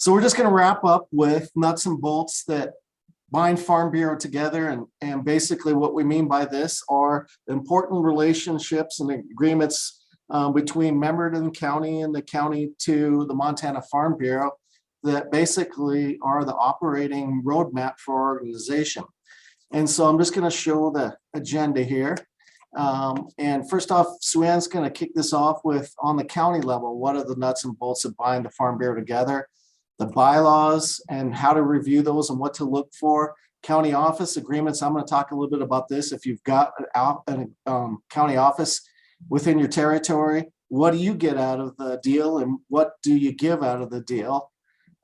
So we're just going to wrap up with nuts and bolts that bind Farm Bureau together. And basically what we mean by this are important relationships and agreements between Memberton County and the county to the Montana Farm Bureau that basically are the operating roadmap for our organization. And so I'm just going to show the agenda here. And first off, Sue-Ann's going to kick this off with, on the county level, what are the nuts and bolts that bind the Farm Bureau together, the bylaws and how to review those and what to look for, county office agreements. I'm going to talk a little bit about this. If you've got a county office within your territory, what do you get out of the deal and what do you give out of the deal?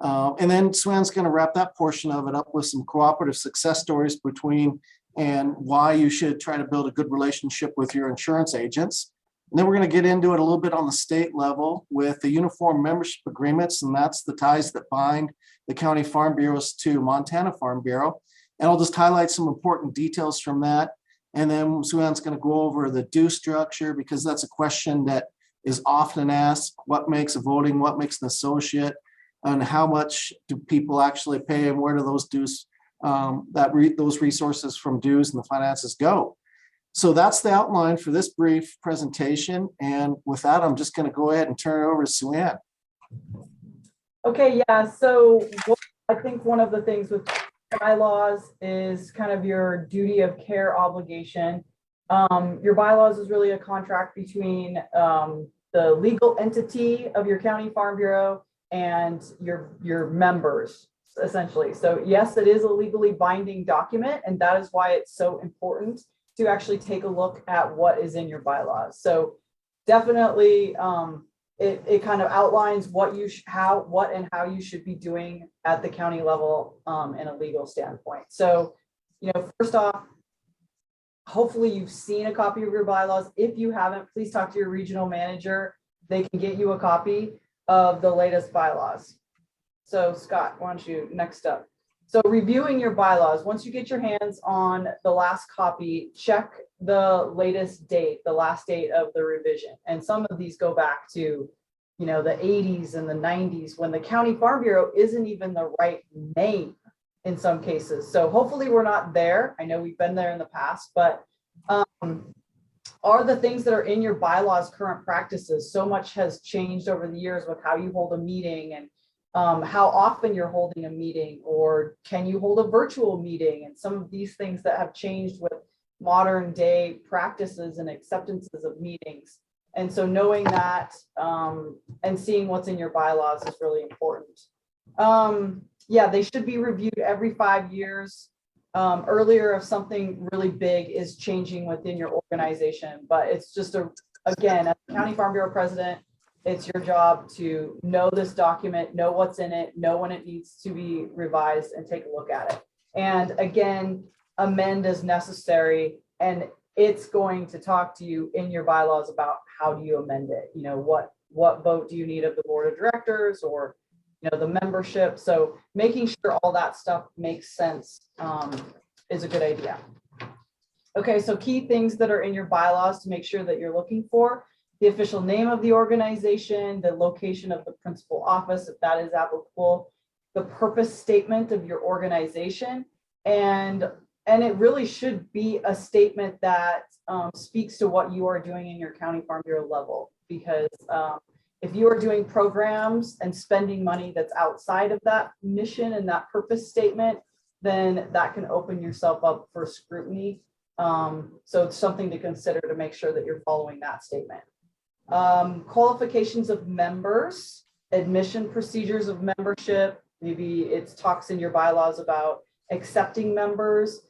And then Sue-Ann's going to wrap that portion of it up with some cooperative success stories between and why you should try to build a good relationship with your insurance agents. And then we're going to get into it a little bit on the state level with the uniform membership agreements, and that's the ties that bind the county farm bureaus to Montana Farm Bureau. And I'll just highlight some important details from that. And then Sue-Ann's going to go over the due structure, because that's a question that is often asked. What makes a voting, what makes an associate, and how much do people actually pay, and where do those dues, those resources from dues and the finances go? So that's the outline for this brief presentation. And with that, I'm just going to go ahead and turn it over to Sue-Ann. Okay, yeah. So I think one of the things with bylaws is kind of your duty of care obligation. Your bylaws is really a contract between the legal entity of your county farm bureau and your members, essentially. So yes, it is a legally binding document, and that is why it's so important to actually take a look at what is in your bylaws. So definitely it kind of outlines what you what and how you should be doing at the county level in a legal standpoint. So, you know, first off, hopefully you've seen a copy of your bylaws. If you haven't, please talk to your regional manager. They can get you a copy of the latest bylaws. So Scott, why don't you next up? So reviewing your bylaws, once you get your hands on the last copy, check the latest date, the last date of the revision. And some of these go back to, you know, the 80s and the 90s, when the county farm bureau isn't even the right name in some cases. So hopefully we're not there. I know we've been there in the past, but are the things that are in your bylaws current practices? So much has changed over the years with how you hold a meeting and how often you're holding a meeting, or can you hold a virtual meeting, and some of these things that have changed with modern day practices and acceptances of meetings. And so knowing that and seeing what's in your bylaws is really important. Yeah, they should be reviewed every 5 years. Earlier, if something really big is changing within your organization, but it's just again, as a county farm bureau president, it's your job to know this document, know what's in it, know when it needs to be revised, and take a look at it. And again, amend as necessary. And it's going to talk to you in your bylaws about how do you amend it. You know, what vote do you need of the board of directors, or, you know, the membership. So making sure all that stuff makes sense is a good idea. Okay, so key things that are in your bylaws to make sure that you're looking for: the official name of the organization, the location of the principal office, if that is applicable, the purpose statement of your organization, and it really should be a statement that speaks to what you are doing in your county farm bureau level. Because if you are doing programs and spending money that's outside of that mission and that purpose statement, then that can open yourself up for scrutiny. So it's something to consider to make sure that you're following that statement. Qualifications of members, admission procedures of membership. Maybe it talks in your bylaws about accepting members,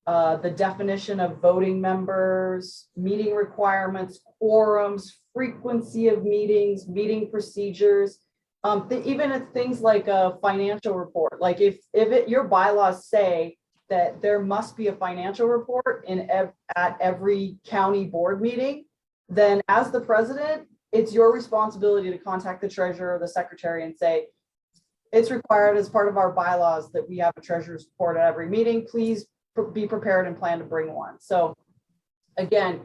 the definition of voting members, meeting requirements, quorums, frequency of meetings, meeting procedures, even if things like a financial report. Like if your bylaws say that there must be a financial report at every county board meeting, then as the president, it's your responsibility to contact the treasurer or the secretary and say, it's required as part of our bylaws that we have a treasurer's report at every meeting. Please be prepared and plan to bring one. So again,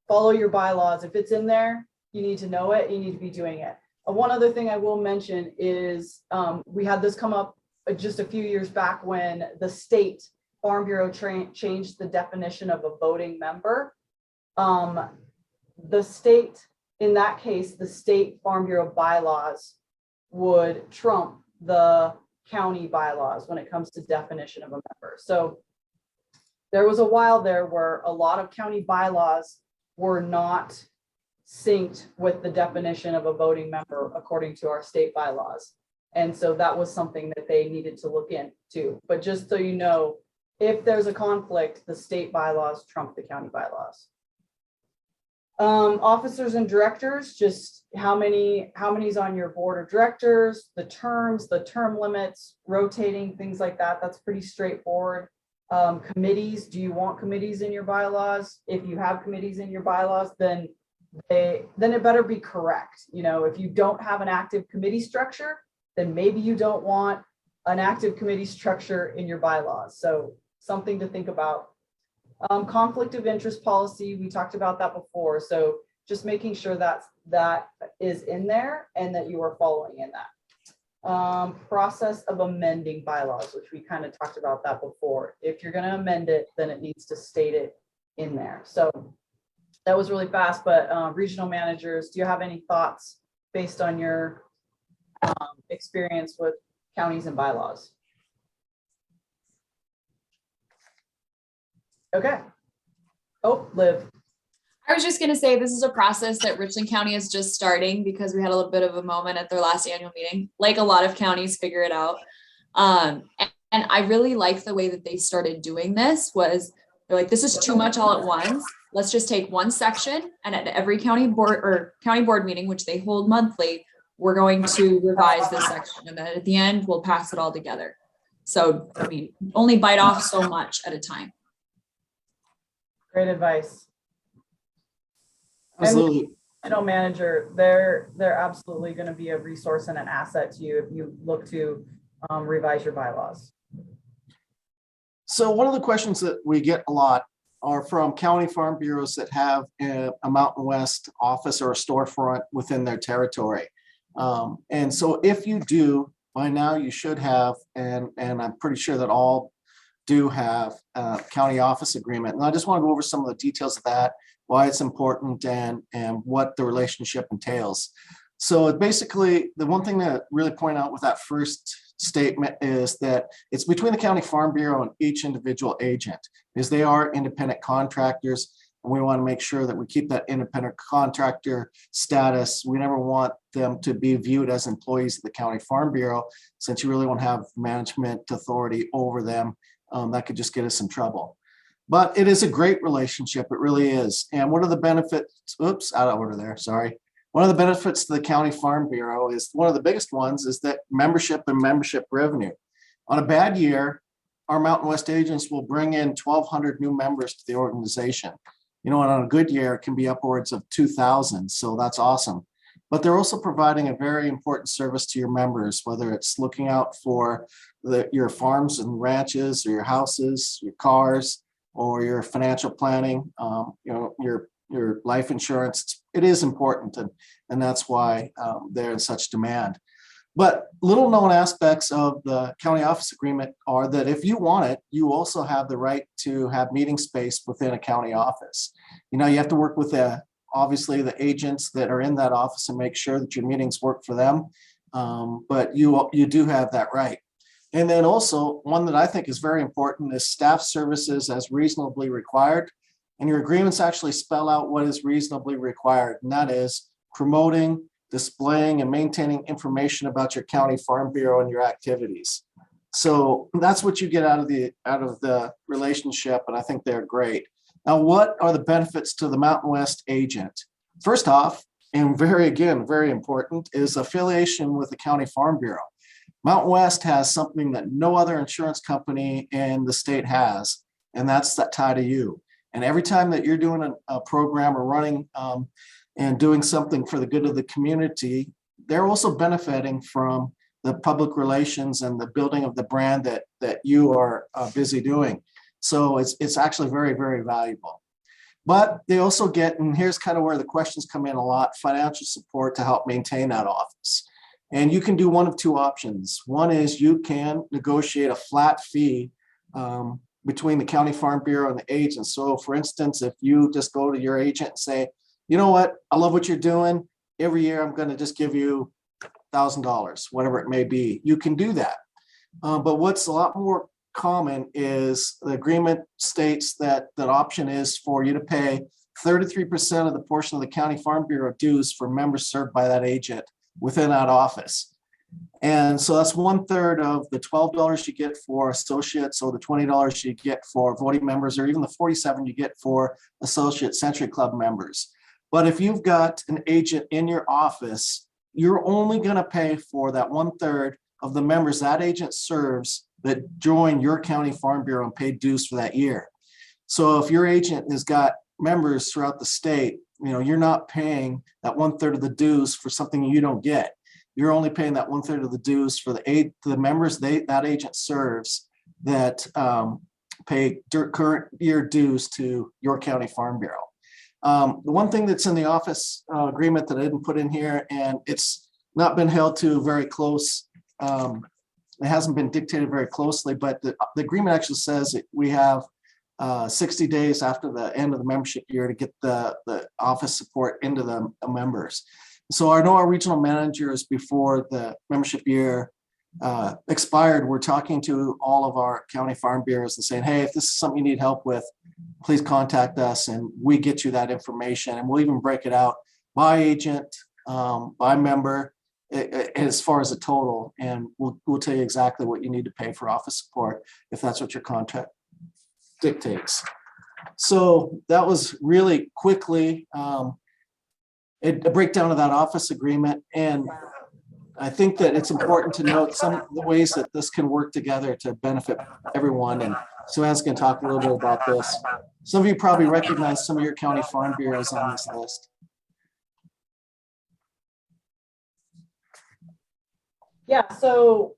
follow your bylaws. If it's in there, you need to know it, you need to be doing it. One other thing I will mention is we had this come up just a few years back when the state Farm Bureau changed the definition of a voting member. The state, in that case, the state Farm Bureau bylaws would trump the county bylaws when it comes to definition of a member. So there was a while there where a lot of county bylaws were not synced with the definition of a voting member according to our state bylaws. And so that was something that they needed to look into. But just so you know, if there's a conflict, the state bylaws trump the county bylaws. Officers and directors, just how many's on your board of directors, the terms, the term limits, rotating, things like that. That's pretty straightforward. Committees, do you want committees in your bylaws? If you have committees in your bylaws, then it better be correct. You know, if you don't have an active committee structure, then maybe you don't want an active committee structure in your bylaws. So something to think about. Conflict of interest policy, we talked about that before. So just making sure that is in there and that you are following in that. Process of amending bylaws, which we kind of talked about that before. If you're going to amend it, then it needs to state it in there. So that was really fast, but regional managers, do you have any thoughts based on your experience with counties and bylaws? Okay. Oh, Liv. I was just going to say, this is a process that Richland County is just starting because we had a little bit of a moment at their last annual meeting. Like a lot of counties figure it out. And I really like the way that they started doing this was they're like, this is too much all at once. Let's just take one section and at every county board meeting, which they hold monthly, we're going to revise this section. And then at the end, we'll pass it all together. So, I mean, only bite off so much at a time. Great advice. Absolutely. Regional manager, they're absolutely going to be a resource and an asset to you if you look to revise your bylaws. So one of the questions that we get a lot are from county farm bureaus that have a Mountain West office or a storefront within their territory. And so if you do, by now you should have, and I'm pretty sure that all do have a county office agreement. And I just want to go over some of the details of that, why it's important and what the relationship entails. So basically, the one thing that really point out with that first statement is that it's between the county farm bureau and each individual agent, because they are independent contractors. And we want to make sure that we keep that independent contractor status. We never want them to be viewed as employees of the county farm bureau, since you really want to have management authority over them. That could just get us in trouble. But it is a great relationship. It really is. And one of the benefits, oops, out of order there, sorry. One of the benefits to the county farm bureau is one of the biggest ones is that membership and membership revenue. On a bad year, our Mountain West agents will bring in 1,200 new members to the organization. You know, and on a good year, it can be upwards of 2,000. So that's awesome. But they're also providing a very important service to your members, whether it's looking out for your farms and ranches or your houses, your cars, or your financial planning, you know, your life insurance. It is important, and that's why they're in such demand. But little known aspects of the county office agreement are that if you want it, you also have the right to have meeting space within a county office. You know, you have to work with obviously the agents that are in that office and make sure that your meetings work for them. But you do have that right. And then also one that I think is very important is staff services as reasonably required. And your agreements actually spell out what is reasonably required. And that is promoting, displaying, and maintaining information about your county farm bureau and your activities. So that's what you get out of the relationship. And I think they're great. Now, what are the benefits to the Mountain West agent? First off, and very important, is affiliation with the county farm bureau. Mountain West has something that no other insurance company in the state has, and that's that tie to you. And every time that you're doing a program or running and doing something for the good of the community, they're also benefiting from the public relations and the building of the brand that you are busy doing. So it's actually very, very valuable. But they also get, and here's kind of where the questions come in a lot, financial support to help maintain that office. And you can do one of two options. One is you can negotiate a flat fee between the County Farm Bureau and the agent. So for instance, if you just go to your agent and say, you know what, I love what you're doing. Every year I'm going to just give you $1,000, whatever it may be. You can do that. But what's a lot more common is the agreement states that that option is for you to pay 33% of the portion of the County Farm Bureau dues for members served by that agent within that office. And so that's 1/3 of the $12 you get for associates, or the $20 you get for voting members, or even the $47 you get for associate Century Club members. But if you've got an agent in your office, you're only going to pay for that 1/3 of the members that agent serves that join your County Farm Bureau and paid dues for that year. So if your agent has got members throughout the state, you're not paying that 1/3 of the dues for something you don't get. You're only paying that 1/3 of the dues for the members that agent serves that pay current year dues to your County Farm Bureau. The one thing that's in the office agreement that I didn't put in here, and it's not been held to very close, it hasn't been dictated very closely, but the agreement actually says that we have 60 days after the end of the membership year to get the office support into the members. So I know our regional managers, before the membership year expired, we're talking to all of our county farm bureaus and saying, hey, if this is something you need help with, please contact us and we get you that information. And we'll even break it out by agent, by member, as far as the total. And we'll tell you exactly what you need to pay for office support if that's what your contract dictates. So that was really quickly a breakdown of that office agreement. And I think that it's important to note some of the ways that this can work together to benefit everyone. And Suanne's going to talk a little bit about this. Some of you probably recognize some of your county farm bureaus on this list. Yeah, so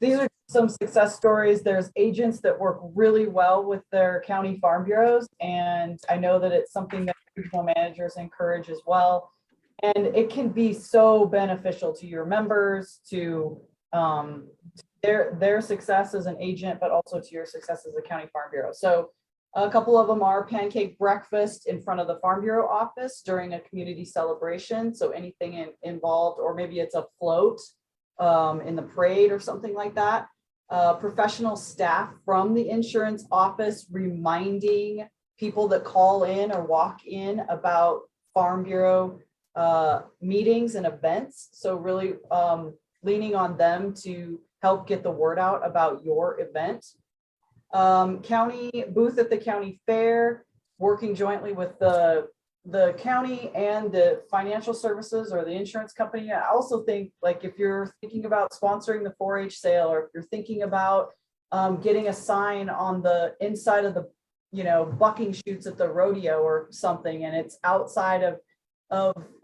these are some success stories. There's agents that work really well with their county farm bureaus, and I know that it's something that regional managers encourage as well. And it can be so beneficial to your members, to their success as an agent, but also to your success as a county farm bureau. So a couple of them are pancake breakfast in front of the Farm Bureau office during a community celebration. So anything involved, or maybe it's a float in the parade or something like that. Professional staff from the insurance office reminding people that call in or walk in about Farm Bureau meetings and events. So really leaning on them to help get the word out about your event. County booth at the county fair, working jointly with the county and the financial services or the insurance company. I also think, like, if you're thinking about sponsoring the 4-H sale, or if you're thinking about getting a sign on the inside of the, bucking chutes at the rodeo or something, and it's outside of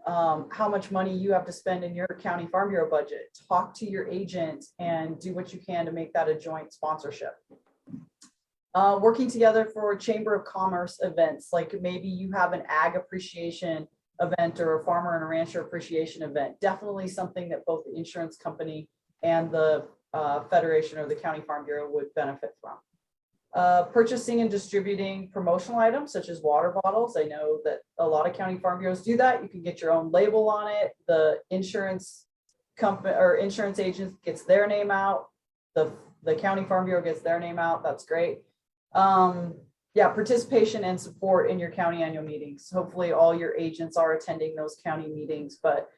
how much money you have to spend in your county farm bureau budget, talk to your agent and do what you can to make that a joint sponsorship. Working together for Chamber of Commerce events, like maybe you have an ag appreciation event or a farmer and a rancher appreciation event. Definitely something that both the insurance company and the Federation or the County Farm Bureau would benefit from. Purchasing and distributing promotional items such as water bottles. I know that a lot of county farm bureaus do that. You can get your own label on it. The insurance company or insurance agent gets their name out. The county farm bureau gets their name out. That's great. Yeah, participation and support in your county annual meetings. Hopefully all your agents are attending those county meetings, but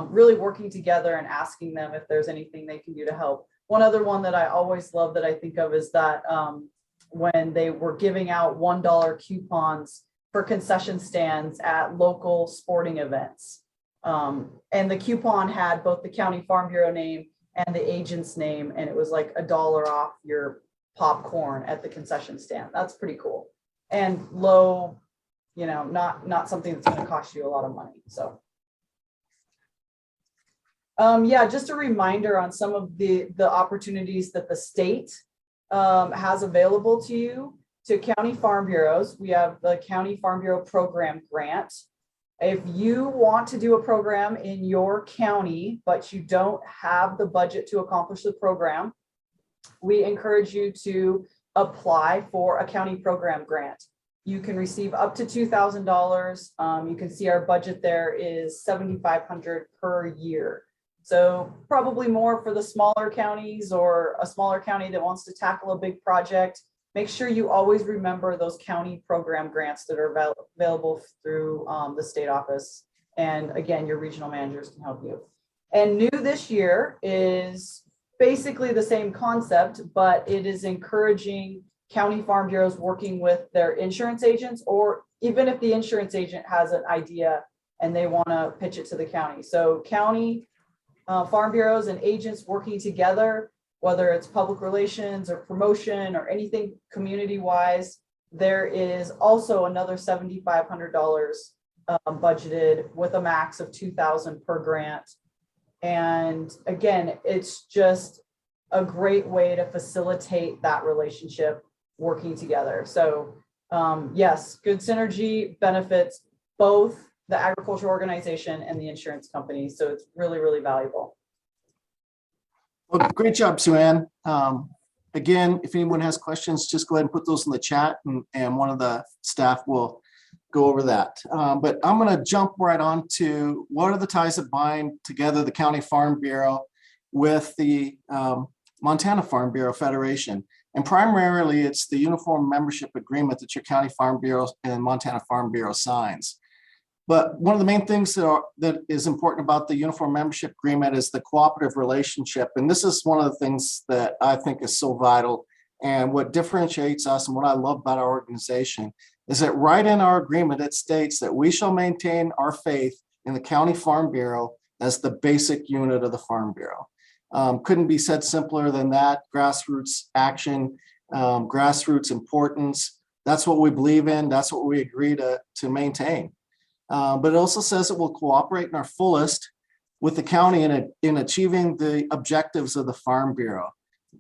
really working together and asking them if there's anything they can do to help. One other one that I always love that I think of is that when they were giving out $1 coupons for concession stands at local sporting events. And the coupon had both the county farm bureau name and the agent's name, and it was like $1 off your popcorn at the concession stand. That's pretty cool. And low, not something that's going to cost you a lot of money. So yeah, just a reminder on some of the opportunities that the state has available to you. to county farm bureaus. We have the County Farm Bureau Program Grant. If you want to do a program in your county, but you don't have the budget to accomplish the program, we encourage you to apply for a county program grant. You can receive up to $2,000. You can see our budget there is $7,500 per year. So probably more for the smaller counties or a smaller county that wants to tackle a big project. Make sure you always remember those county program grants that are available through the state office. And again, your regional managers can help you. And new this year is basically the same concept, but it is encouraging county farm bureaus working with their insurance agents, or even if the insurance agent has an idea and they want to pitch it to the county. So county farm bureaus and agents working together, whether it's public relations or promotion or anything community wise, there is also another $7,500 budgeted with a max of $2,000 per grant. And again, it's just a great way to facilitate that relationship working together. So yes, good synergy benefits both the agriculture organization and the insurance company. So it's really, really valuable. Well, great job, Sue Ann. Again, if anyone has questions, just go ahead and put those in the chat and one of the staff will go over that. But I'm going to jump right on to what are the ties that bind together the County Farm Bureau with the Montana Farm Bureau Federation. And primarily it's the uniform membership agreement that your County Farm Bureau and Montana Farm Bureau signs. But one of the main things that is important about the uniform membership agreement is the cooperative relationship. And this is one of the things that I think is so vital. And what differentiates us and what I love about our organization is that right in our agreement, it states that we shall maintain our faith in the County Farm Bureau as the basic unit of the Farm Bureau. Couldn't be said simpler than that. Grassroots action, grassroots importance. That's what we believe in. That's what we agree to maintain. But it also says it will cooperate in our fullest with the county in achieving the objectives of the Farm Bureau.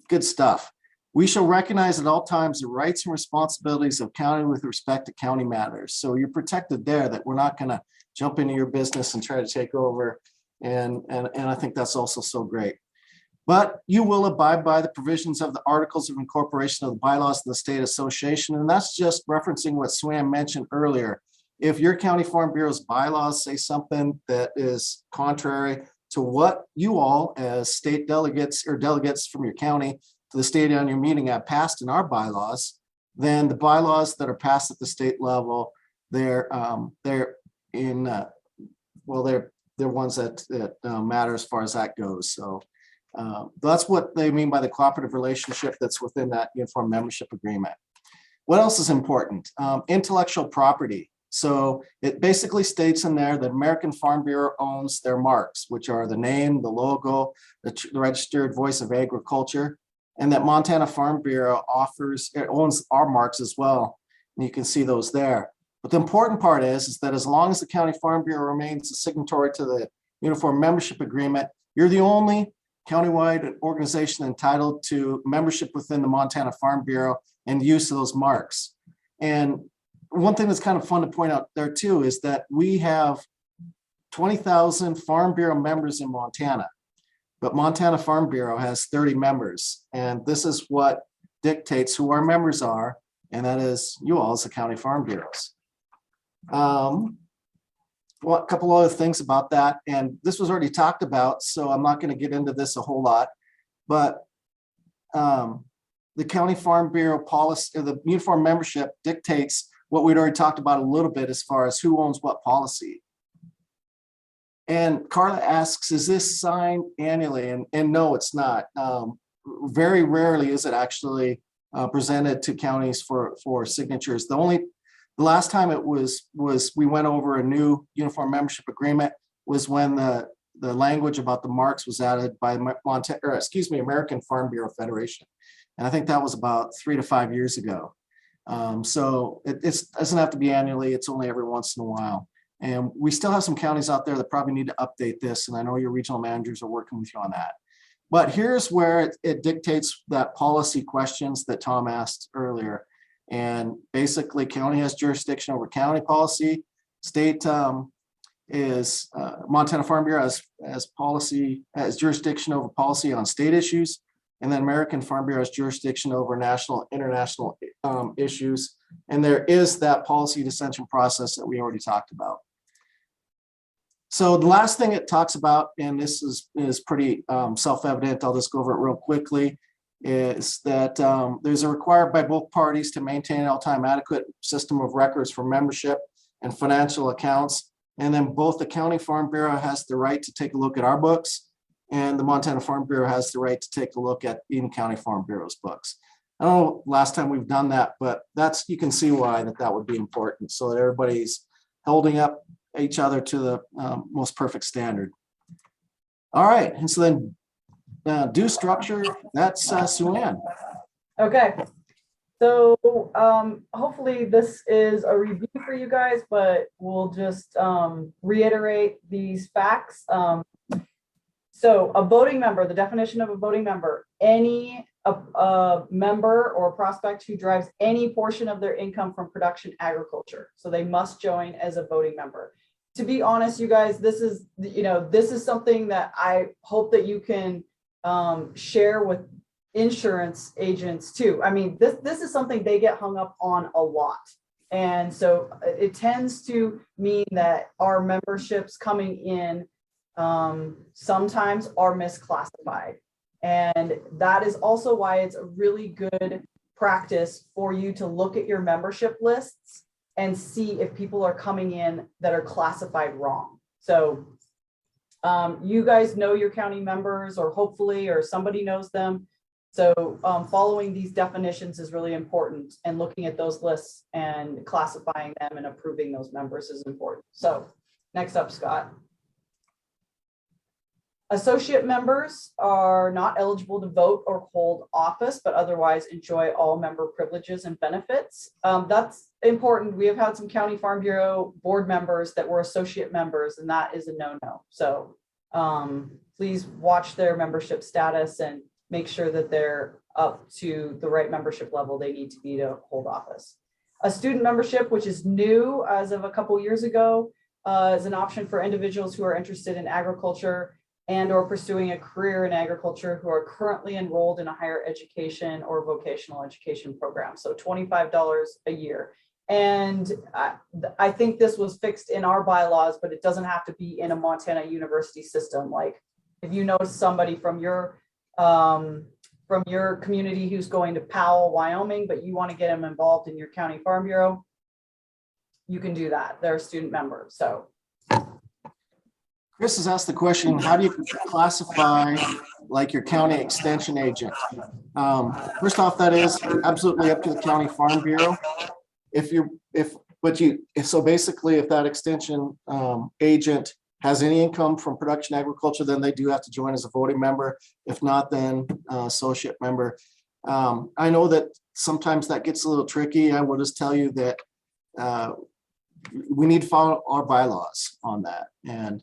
Good stuff. We shall recognize at all times the rights and responsibilities of county with respect to county matters. So you're protected there, that we're not going to jump into your business and try to take over. And I think that's also so great. But you will abide by the provisions of the Articles of Incorporation of the bylaws of the state association. And that's just referencing what Sue Ann mentioned earlier. If your County Farm Bureau's bylaws say something that is contrary to what you all as state delegates or delegates from your county to the state annual meeting have passed in our bylaws, then the bylaws that are passed at the state level, they're ones that matter as far as that goes. So that's what they mean by the cooperative relationship that's within that uniform membership agreement. What else is important? Intellectual property. So it basically states in there that American Farm Bureau owns their marks, which are the name, the logo, the registered voice of agriculture, and that Montana Farm Bureau owns our marks as well. And you can see those there. But the important part is that as long as the County Farm Bureau remains a signatory to the uniform membership agreement, you're the only countywide organization entitled to membership within the Montana Farm Bureau and use of those marks. And one thing that's kind of fun to point out there too is that we have 20,000 Farm Bureau members in Montana, but Montana Farm Bureau has 30 members. And this is what dictates who our members are, and that is you all as the County Farm Bureaus. Well, a couple other things about that, and this was already talked about, so I'm not going to get into this a whole lot, but the County Farm Bureau policy, the uniform membership dictates what we'd already talked about a little bit as far as who owns what policy. And Carla asks, is this signed annually? And no, it's not. Very rarely is it actually presented to counties for signatures. The last time it was we went over a new uniform membership agreement was when the language about the marks was added by American Farm Bureau Federation. And I think that was about 3 to 5 years ago. So it doesn't have to be annually. It's only every once in a while. And we still have some counties out there that probably need to update this. And I know your regional managers are working with you on that. But here's where it dictates that policy questions that Tom asked earlier. And basically county has jurisdiction over county policy. State is Montana Farm Bureau has jurisdiction over policy on state issues. And then American Farm Bureau has jurisdiction over national, international issues. And there is that policy dissension process that we already talked about. So the last thing it talks about, and this is pretty self-evident, I'll just go over it real quickly, is that there's a required by both parties to maintain an all-time adequate system of records for membership and financial accounts. And then both the County Farm Bureau has the right to take a look at our books, and the Montana Farm Bureau has the right to take a look at Eden County Farm Bureau's books. I don't know last time we've done that, but that's, you can see why that would be important, so that everybody's holding up each other to the most perfect standard. All right, and so then due structure, that's Sue Ann. Okay. So hopefully this is a review for you guys, but we'll just reiterate these facts. So a voting member, the definition of a voting member, any member or prospect who drives any portion of their income from production agriculture. So they must join as a voting member. To be honest, you guys, this is something that I hope that you can share with insurance agents too. I mean, this is something they get hung up on a lot. And so it tends to mean that our memberships coming in sometimes are misclassified. And that is also why it's a really good practice for you to look at your membership lists and see if people are coming in that are classified wrong. So you guys know your county members, or hopefully, or somebody knows them. So following these definitions is really important, and looking at those lists and classifying them and approving those members is important. So next up, Scott. Associate members are not eligible to vote or hold office, but otherwise enjoy all member privileges and benefits. That's important. We have had some County Farm Bureau board members that were associate members, and that is a no-no. So please watch their membership status and make sure that they're up to the right membership level they need to be to hold office. A student membership, which is new as of a couple years ago, is an option for individuals who are interested in agriculture and or pursuing a career in agriculture who are currently enrolled in a higher education or vocational education program. So $25 a year. And I think this was fixed in our bylaws, but it doesn't have to be in a Montana university system. Like if you know somebody from your community who's going to Powell, Wyoming, but you want to get them involved in your county farm bureau, you can do that. They're a student member. So Chris has asked the question, how do you classify like your county extension agent? First off, that is absolutely up to the County Farm Bureau. So basically, if that extension agent has any income from production agriculture, then they do have to join as a voting member. If not, then associate member. I know that sometimes that gets a little tricky. I will just tell you that we need to follow our bylaws on that. And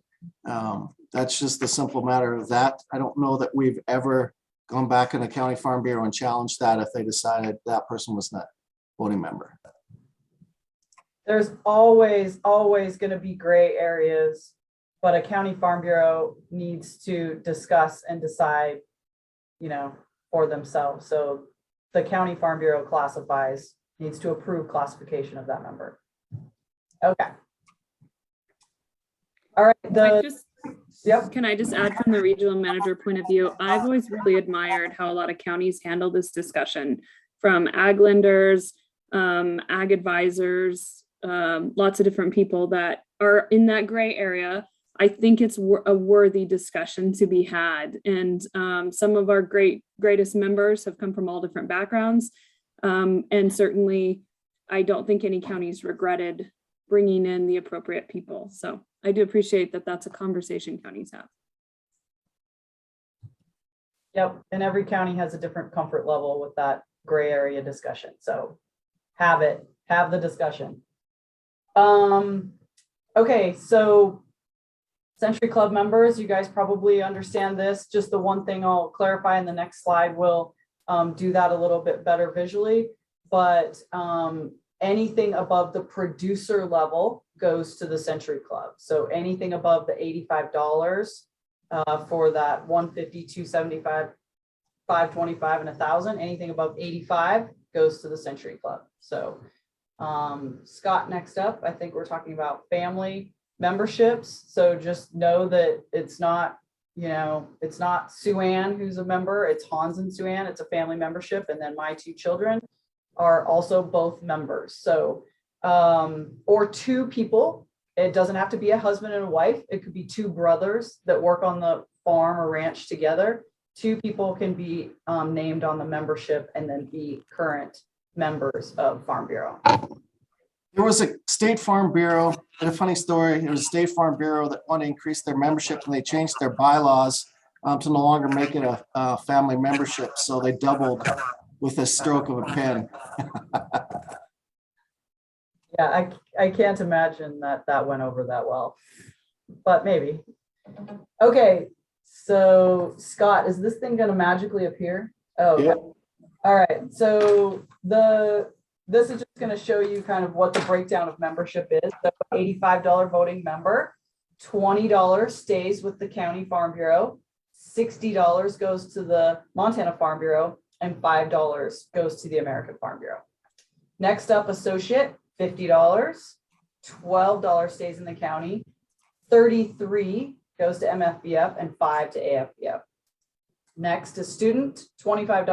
that's just the simple matter of that. I don't know that we've ever gone back in the County Farm Bureau and challenged that if they decided that person was not a voting member. There's always going to be gray areas, but a county farm bureau needs to discuss and decide, for themselves. So the county farm bureau needs to approve classification of that member. Okay. All right. Can I just add from the regional manager point of view? I've always really admired how a lot of counties handle this discussion, from ag lenders, ag advisors, lots of different people that are in that gray area. I think it's a worthy discussion to be had. And some of our greatest members have come from all different backgrounds. And certainly, I don't think any counties regretted bringing in the appropriate people. So I do appreciate that that's a conversation counties have. Yep, and every county has a different comfort level with that gray area discussion. So have the discussion. Okay, so Century Club members, you guys probably understand this. Just the one thing I'll clarify in the next slide will do that a little bit better visually. but anything above the producer level goes to the Century Club. So anything above the $85 for that 150, 275, 525, and 1,000, anything above 85 goes to the Century Club. So Scott, next up, I think we're talking about family memberships. So just know that it's not, you know, it's not Sue Ann who's a member, it's Hans and Sue Ann, it's a family membership. And then my two children are also both members. So, or two people, it doesn't have to be a husband and a wife. It could be two brothers that work on the farm or ranch together. Two people can be named on the membership and then be current members of Farm Bureau. There was a State Farm Bureau, and a funny story, there was a State Farm Bureau that wanted to increase their membership, and they changed their bylaws to no longer make it a family membership. So they doubled with a stroke of a pen. Yeah, I can't imagine that went over that well, but maybe. Okay, so Scott, is this thing gonna magically appear? Oh, Yep. okay. All right, so this is just gonna show you kind of what the breakdown of membership is. So $85 voting member, $20 stays with the County Farm Bureau, $60 goes to the Montana Farm Bureau, and $5 goes to the American Farm Bureau. Next up, associate, $50, $12 stays in the county, $33 goes to MFBF, and $5 to AFBF. Next is student, $25,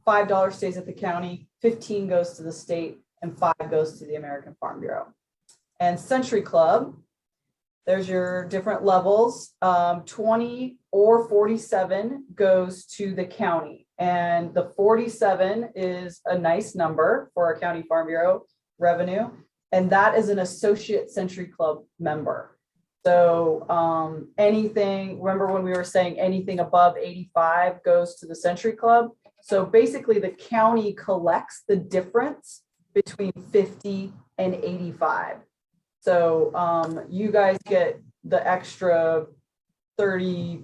$5 stays at the county, $15 goes to the state, and $5 goes to the American Farm Bureau. And Century Club, there's your different levels. 20 or 47 goes to the county. And the 47 is a nice number for a County Farm Bureau revenue. And that is an associate Century Club member. So anything, remember when we were saying anything above 85 goes to the Century Club? So basically the county collects the difference between 50 and 85. So you guys get the extra $35.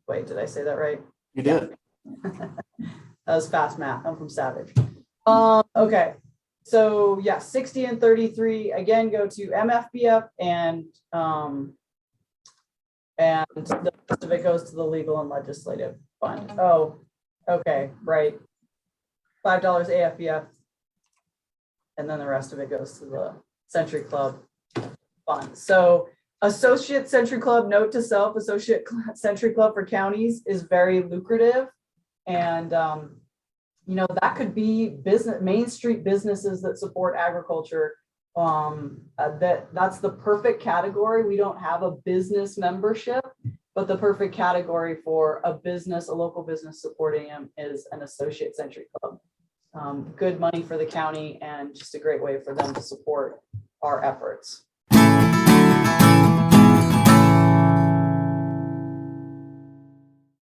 Wait, did I say that right? You did. That was fast math. I'm from Savage. Okay. So yeah, 60 and 33 again go to MFBF, and the rest of it goes to the legal and legislative fund. Oh, okay, right. $5 AFBF, and then the rest of it goes to the Century Club fund. So associate Century Club, note to self, associate Century Club for counties is very lucrative. And you know, that could be business, Main Street businesses that support agriculture. That's the perfect category. We don't have a business membership, but the perfect category for a business, a local business supporting them is an associate Century Club. Good money for the county and just a great way for them to support our efforts.